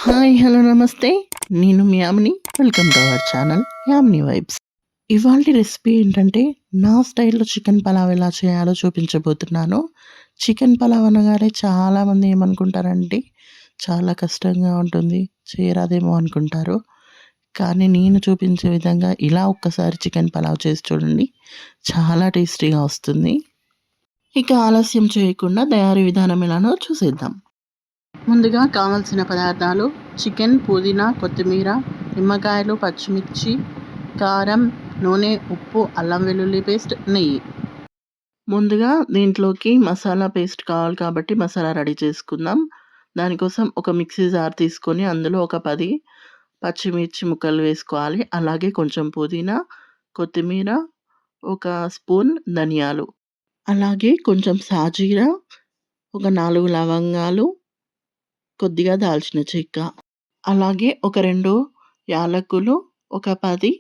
Hi hello నమస్తే. నేను మీ Yamini. Welcome to our channel Yamini vibes. ఇవాల్టి రెసిపీ ఏంటంటే నా స్టైల్‌లో చికెన్ పలావ్ ఎలా చేయాలో చూపించబోతున్నాను. చికెన్ పలావ్ అనగానే చాలామంది ఏమనుకుంటారంటే చాలా కష్టంగా ఉంటుంది, చేయరాదేమో అనుకుంటారు. కానీ నేను చూపించే విధంగా ఇలా ఒక్కసారి చికెన్ పలావ్ చేసి చూడండి, చాలా టేస్టీగా వస్తుంది. ఇక ఆలస్యం చేయకుండా తయారీ విధానం ఎలానో చూసేద్దాం. ముందుగా కావాల్సిన పదార్థాలు: చికెన్, పుదీనా, కొత్తిమీర, నిమ్మకాయలు, పచ్చిమిర్చి, కారం, నూనె, ఉప్పు, అల్లం వెల్లుల్లి పేస్ట్, నెయ్యి. ముందుగా దీంట్లోకి మసాలా పేస్ట్ కావాలి కాబట్టి మసాలా రెడీ చేసుకుందాం. దానికోసం ఒక మిక్సీ జార్ తీసుకొని అందులో ఒక 10 పచ్చిమిర్చి ముక్కలు వేసుకోవాలి. అలాగే కొంచెం పుదీనా, కొత్తిమీర, ఒక స్పూన్ ధనియాలు, అలాగే కొంచెం సాజీరా, ఒక 4 లవంగాలు, కొద్దిగా దాల్చిన చెక్క, అలాగే ఒక 2 యాలకులు, ఒక 10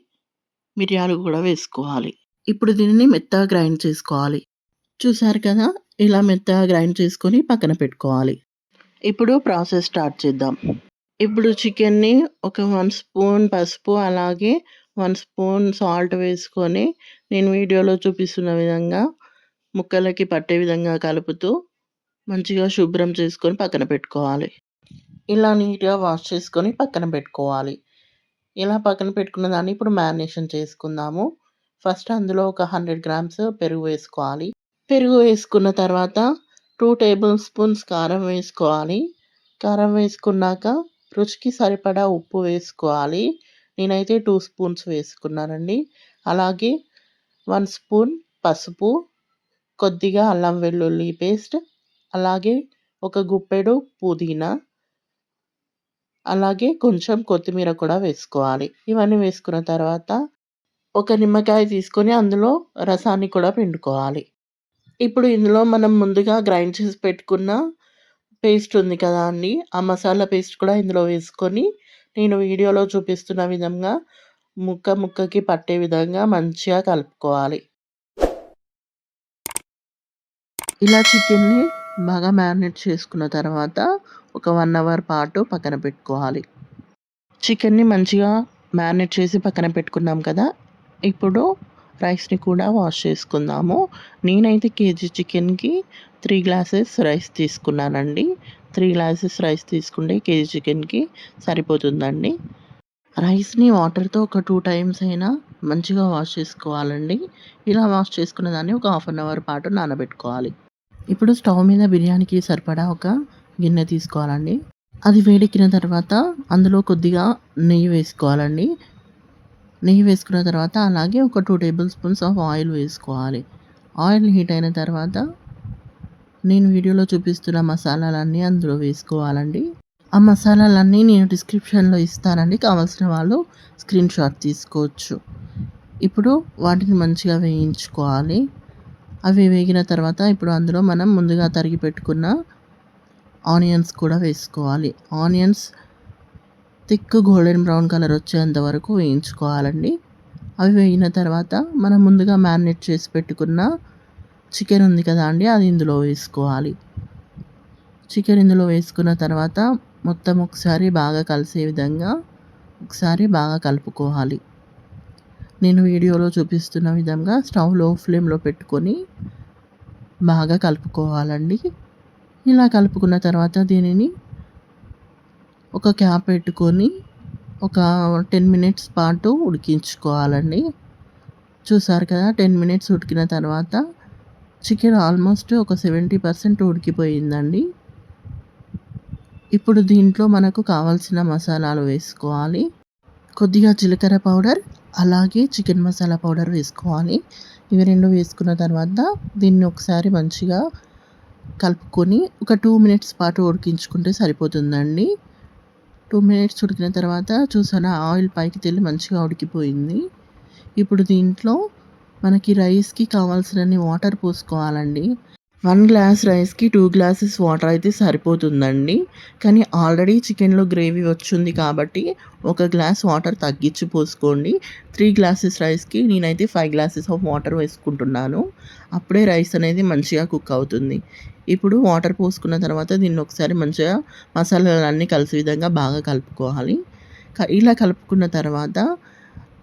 మిరియాలు కూడా వేసుకోవాలి. ఇప్పుడు దీనిని మెత్తగా గ్రైండ్ చేసుకోవాలి. చూసారు కదా, ఇలా మెత్తగా గ్రైండ్ చేసుకొని పక్కన పెట్టుకోవాలి. ఇప్పుడు ప్రాసెస్ స్టార్ట్ చేద్దాం. ఇప్పుడు చికెన్ని ఒక 1 స్పూన్ పసుపు, అలాగే 1 స్పూన్ సాల్ట్ వేసుకొని నేను వీడియోలో చూపిస్తున్న విధంగా ముక్కలకి పట్టే విధంగా కలుపుతూ మంచిగా శుభ్రం చేసుకొని పక్కన పెట్టుకోవాలి. ఇలా నీట్‌గా వాష్ చేసుకొని పక్కన పెట్టుకోవాలి. ఇలా పక్కన పెట్టుకున్న దాన్ని ఇప్పుడు మ్యారినేషన్ చేసుకుందాము. ఫస్ట్ అందులో ఒక 100 గ్రామ్స్ పెరుగు వేసుకోవాలి. పెరుగు వేసుకున్న తర్వాత 2 టేబుల్ స్పూన్స్ కారం వేసుకోవాలి. కారం వేసుకున్నాక రుచికి సరిపడా ఉప్పు వేసుకోవాలి. నేనైతే 2 స్పూన్స్ వేసుకున్నానండి. అలాగే 1 స్పూన్ పసుపు, కొద్దిగా అల్లం వెల్లుల్లి పేస్ట్, అలాగే ఒక గుప్పెడు పుదీనా, అలాగే కొంచెం కొత్తిమీర కూడా వేసుకోవాలి. ఇవన్నీ వేసుకున్న తర్వాత ఒక నిమ్మకాయ తీసుకొని అందులో రసాన్ని కూడా పిండుకోవాలి. ఇప్పుడు ఇందులో మనం ముందుగా గ్రైండ్ చేసి పెట్టుకున్న పేస్ట్ ఉంది కదా అండి, ఆ మసాలా పేస్ట్ కూడా ఇందులో వేసుకొని నేను వీడియోలో చూపిస్తున్న విధంగా ముక్కకి పట్టే విధంగా మంచిగా కలుపుకోవాలి. ఇలా చికెన్ని బాగా మ్యారినేట్ చేసుకున్న తర్వాత ఒక 1 అవర్ పాటు పక్కన పెట్టుకోవాలి. చికెన్ని మంచిగా మ్యారినేట్ చేసి పక్కన పెట్టుకున్నాం కదా, ఇప్పుడు రైస్‌ని కూడా వాష్ చేసుకుందాము. నేనైతే కేజీ చికెన్‌కి 3 గ్లాసెస్ రైస్ తీసుకున్నానండి. 3 గ్లాసెస్ రైస్ తీసుకుంటే కేజీ చికెన్‌కి సరిపోతుందండి. రైస్‌ని వాటర్‌తో ఒక 2 టైమ్స్ అయినా మంచిగా వాష్ చేసుకోవాలండి. ఇలా వాష్ చేసుకున్న దాన్ని ఒక హాఫ్ అన్ అవర్ పాటు నానబెట్టుకోవాలి. ఇప్పుడు స్టవ్ మీద బిర్యానీకి సరిపడా ఒక గిన్నె తీసుకోవాలండి. అది వేడెక్కిన తర్వాత అందులో కొద్దిగా నెయ్యి వేసుకోవాలండి. నెయ్యి వేసుకున్న తర్వాత అలాగే ఒక 2 టేబుల్ స్పూన్స్ ఆఫ్ ఆయిల్ వేసుకోవాలి. ఆయిల్ హీట్ అయిన తర్వాత నేను వీడియోలో చూపిస్తున్న మసాలాలన్నీ అందులో వేసుకోవాలండి. ఆ మసాలాలన్నీ నేను డిస్క్రిప్షన్‌లో ఇస్తానండి, కావాల్సిన వాళ్ళు స్క్రీన్ షాట్ తీసుకోవచ్చు. ఇప్పుడు వాటిని మంచిగా వేయించుకోవాలి. అవి వేగిన తర్వాత ఇప్పుడు అందులో మనం ముందుగా తరిగి పెట్టుకున్న ఆనియన్స్ కూడా వేసుకోవాలి. Onions thick golden brown colour వచ్చేంత వరకు వేయించుకోవాలండి. అవి వేగిన తర్వాత మనం ముందుగా మ్యారినేట్ చేసి పెట్టుకున్న చికెన్ ఉంది కదా అండి, అది ఇందులో వేసుకోవాలి. చికెన్ ఇందులో వేసుకున్న తర్వాత మొత్తం ఒకసారి బాగా కలిసే విధంగా ఒకసారి బాగా కలుపుకోవాలి. నేను వీడియోలో చూపిస్తున్న విధంగా స్టవ్ లో ఫ్లేమ్‌లో పెట్టుకొని బాగా కలుపుకోవాలండి. ఇలా కలుపుకున్న తర్వాత దీనిని ఒక క్యాప్ పెట్టుకొని ఒక 10 మినిట్స్ పాటు ఉడికించుకోవాలండి. చూసారు కదా, 10 మినిట్స్ ఉడికిన తర్వాత చికెన్ ఆల్మోస్ట్ ఒక 70% ఉడికిపోయిందండి. ఇప్పుడు దీంట్లో మనకు కావాల్సిన మసాలాలు వేసుకోవాలి. కొద్దిగా జీలకర్ర పౌడర్, అలాగే చికెన్ మసాలా పౌడర్ వేసుకోవాలి. ఇవి 2 వేసుకున్న తర్వాత దీన్ని ఒకసారి మంచిగా కలుపుకొని ఒక 2 మినిట్స్ పాటు ఉడికించుకుంటే సరిపోతుందండి. 2 మినిట్స్ ఉడికిన తర్వాత చూసారా, ఆయిల్ పైకి తేలి మంచిగా ఉడికిపోయింది. ఇప్పుడు దీంట్లో మనకి రైస్‌కి కావాల్సినన్ని వాటర్ పోసుకోవాలండి. 1 గ్లాస్ రైస్‌కి 2 గ్లాసెస్ వాటర్ అయితే సరిపోతుందండి. కానీ ఆల్రెడీ చికెన్‌లో గ్రేవీ వచ్చుంది కాబట్టి ఒక గ్లాస్ వాటర్ తగ్గించి పోసుకోండి. 3 గ్లాసెస్ రైస్‌కి నేనైతే 5 గ్లాసెస్ ఆఫ్ వాటర్ వేసుకుంటున్నాను. అప్పుడే రైస్ అనేది మంచిగా కుక్ అవుతుంది. ఇప్పుడు వాటర్ పోసుకున్న తర్వాత దీన్ని ఒకసారి మంచిగా మసాలాలన్నీ కలిసే విధంగా బాగా కలుపుకోవాలి. ఇలా కలుపుకున్న తర్వాత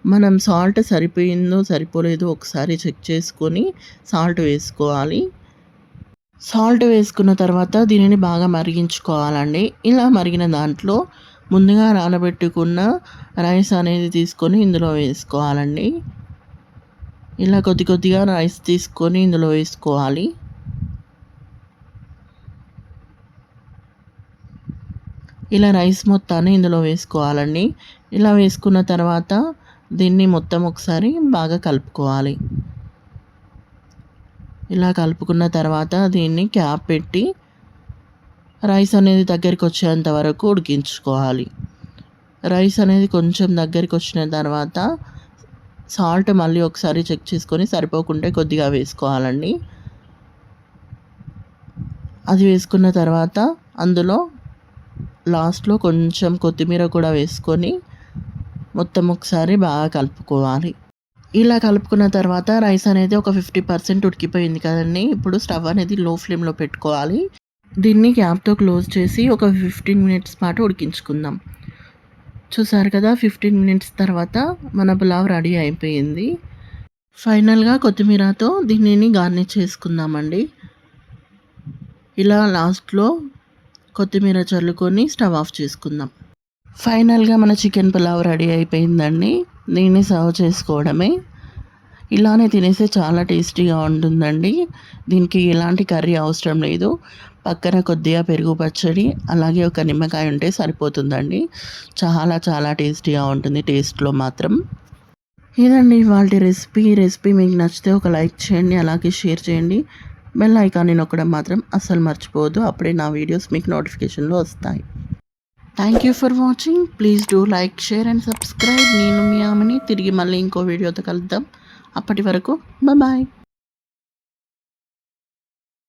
మనం సాల్ట్ సరిపోయిందో సరిపోలేదో ఒకసారి చెక్ చేసుకొని సాల్ట్ వేసుకోవాలి. సాల్ట్ వేసుకున్న తర్వాత దీనిని బాగా మరిగించుకోవాలండి. ఇలా మరిగిన దాంట్లో ముందుగా నానబెట్టుకున్న రైస్ అనేది తీసుకొని ఇందులో వేసుకోవాలండి. ఇలా కొద్ది కొద్దిగా రైస్ తీసుకొని ఇందులో వేసుకోవాలి. ఇలా రైస్ మొత్తాన్ని ఇందులో వేసుకోవాలండి. ఇలా వేసుకున్న తర్వాత దీన్ని మొత్తం ఒకసారి బాగా కలుపుకోవాలి. ఇలా కలుపుకున్న తర్వాత దీన్ని క్యాప్ పెట్టి రైస్ అనేది దగ్గరికి వచ్చేంత వరకు ఉడికించుకోవాలి. రైస్ అనేది కొంచెం దగ్గరికి వచ్చిన తర్వాత సాల్ట్ మళ్ళీ ఒకసారి చెక్ చేసుకొని సరిపోకుంటే కొద్దిగా వేసుకోవాలండి. అది వేసుకున్న తర్వాత అందులో లాస్ట్‌లో కొంచెం కొత్తిమీర కూడా వేసుకొని మొత్తం ఒకసారి బాగా కలుపుకోవాలి. ఇలా కలుపుకున్న తర్వాత రైస్ అనేది ఒక 50% ఉడికిపోయింది కదండీ! ఇప్పుడు స్టవ్ అనేది లో ఫ్లేమ్‌లో పెట్టుకోవాలి. దీన్ని క్యాప్‌తో క్లోజ్ చేసి ఒక 15 మినిట్స్ పాటు ఉడికించుకుందాం. చూసారు కదా 15 మినిట్స్ తర్వాత మన పులావ్ రెడీ అయిపోయింది. ఫైనల్‌గా కొత్తిమీరతో దీనిని గార్నిష్ చేసుకుందామండి. ఇలా లాస్ట్‌లో కొత్తిమీర చల్లుకొని స్టవ్ ఆఫ్ చేసుకుందాం. ఫైనల్‌గా మన చికెన్ పులావ్ రెడీ అయిపోయిందండి. దీన్ని సర్వ్ చేసుకోవడమే. ఇలానే తినేస్తే చాలా టేస్టీగా ఉంటుందండి. దీనికి ఎలాంటి కర్రీ అవసరం లేదు. పక్కన కొద్దిగా పెరుగు పచ్చడి అలాగే ఒక నిమ్మకాయ ఉంటే సరిపోతుందండి. చాలా చాలా టేస్టీగా ఉంటుంది టేస్ట్‌లో మాత్రం. ఇదండి ఇవాల్టి రెసిపీ. ఈ రెసిపీ మీకు నచ్చితే ఒక లైక్ చేయండి. అలాగే షేర్ చేయండి. బెల్ ఐకాన్ని నొక్కడం మాత్రం అస్సలు మర్చిపోవద్దు. అప్పుడే నా వీడియోస్ మీకు నోటిఫికేషన్‌లో వస్తాయి. Thank you for watching. Please do like, share and subscribe. నేను మీ ఆమెని. తిరిగి మళ్ళీ ఇంకో వీడియోతో కలుద్దాం. అప్పటి వరకు బాయ్.